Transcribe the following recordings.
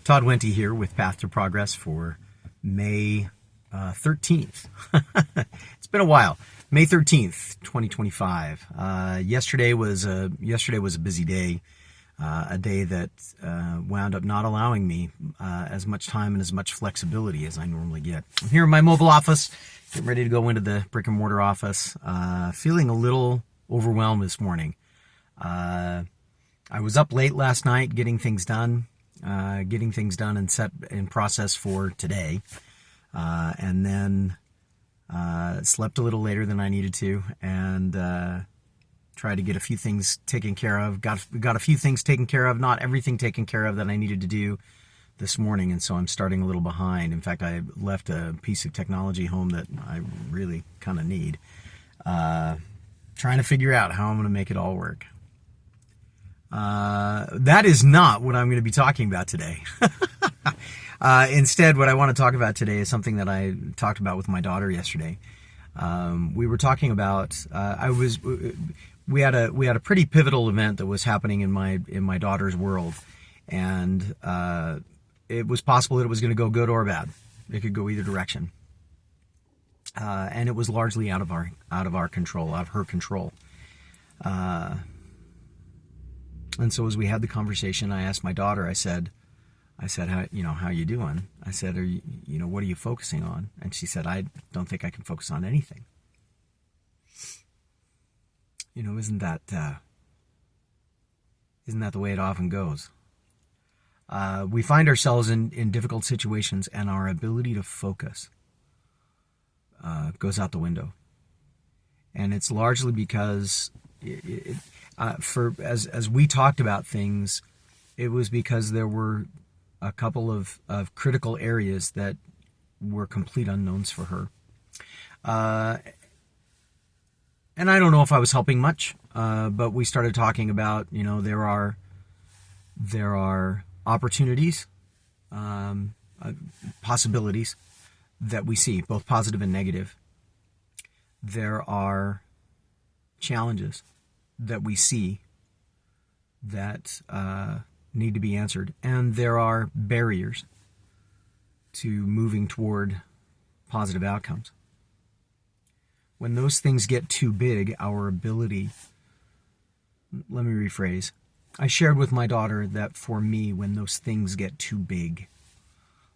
Todd Wente here with Path to Progress for May 13th. It's been a while. May 13th, 2025. Yesterday was a busy day, a day that wound up not allowing me as much time and as much flexibility as I normally get. I'm here in my mobile office, getting ready to go into the brick and mortar office, feeling a little overwhelmed this morning. I was up late last night getting things done and set in process for today, and then slept a little later than I needed to, and tried to get a few things taken care of. Got a few things taken care of, not everything taken care of that I needed to do this morning, and so I'm starting a little behind. In fact, I left a piece of technology home that I really kind of need. Trying to figure out how I'm going to make it all work. That is not what I'm going to be talking about today. Instead, what I want to talk about today is something that I talked about with my daughter yesterday. We were talking about, we had a pretty pivotal event that was happening in my daughter's world, and it was possible that it was going to go good or bad. It could go either direction, and it was largely out of our control, out of her control. And so as we had the conversation, I asked my daughter, I said, how you doing? I said, what are you focusing on? And she said, I don't think I can focus on anything. Isn't that the way it often goes? We find ourselves in difficult situations, and our ability to focus goes out the window. And it's largely because as we talked about things, it was because there were a couple of critical areas that were complete unknowns for her. And I don't know if I was helping much, but we started talking about, there are opportunities, possibilities that we see, both positive and negative. There are challenges that we see that need to be answered, and there are barriers to moving toward positive outcomes. When those things get too big, our ability, let me rephrase, I shared with my daughter that for me, when those things get too big,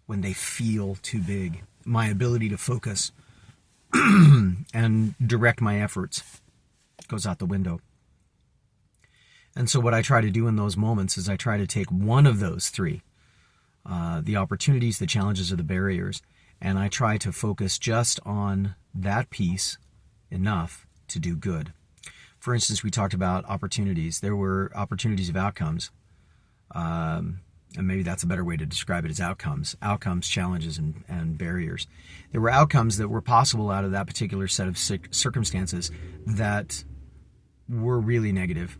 when they feel too big, my ability to focus and direct my efforts goes out the window. And so what I try to do in those moments is I try to take one of those three, the opportunities, the challenges, or the barriers, and I try to focus just on that piece enough to do good. For instance, we talked about opportunities. There were opportunities of outcomes, and maybe that's a better way to describe it, as outcomes, challenges, and barriers. There were outcomes that were possible out of that particular set of circumstances that were really negative.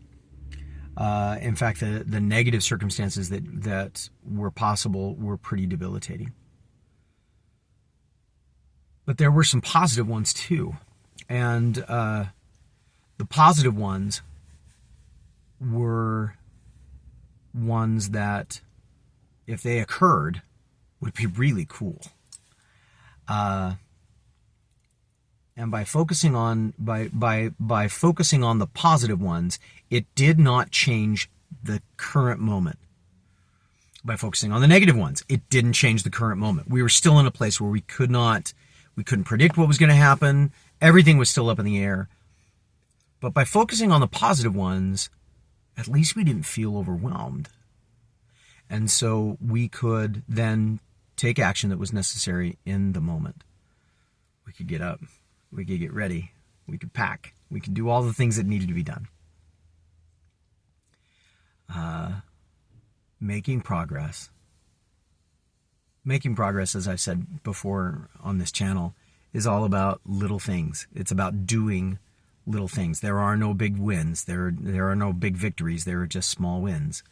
In fact, the negative circumstances that were possible were pretty debilitating. But there were some positive ones too. And the positive ones were ones that, if they occurred, would be really cool. And by focusing on focusing on the positive ones, it did not change the current moment. By focusing on the negative ones, it didn't change the current moment. We were still in a place where we couldn't predict what was going to happen. Everything was still up in the air. But by focusing on the positive ones, at least we didn't feel overwhelmed. And so we could then take action that was necessary in the moment. We could get up. We could get ready. We could pack. We could do all the things that needed to be done. Making progress. Making progress, as I've said before on this channel, is all about little things. It's about doing little things. There are no big wins. There are no big victories. There are just small wins.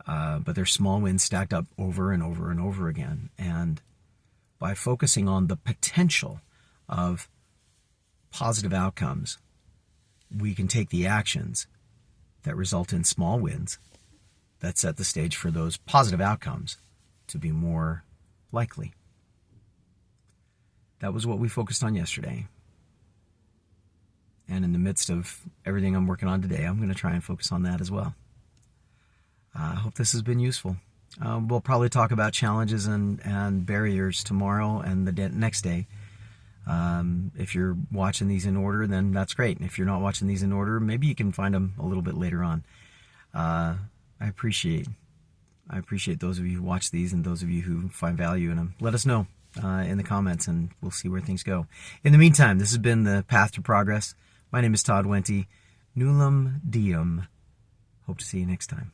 But they're small wins stacked up over and over and over again. And by focusing on the potential of positive outcomes, we can take the actions that result in small wins that set the stage for those positive outcomes to be more likely. That was what we focused on yesterday. And in the midst of everything I'm working on today, I'm going to try and focus on that as well. I hope this has been useful. We'll probably talk about challenges and barriers tomorrow and the next day. If you're watching these in order, then that's great. If you're not watching these in order, maybe you can find them a little bit later on. I appreciate those of you who watch these and those of you who find value in them. Let us know in the comments, and we'll see where things go. In the meantime, this has been the Path to Progress. My name is Todd Wente. Nullum Diem. Hope to see you next time.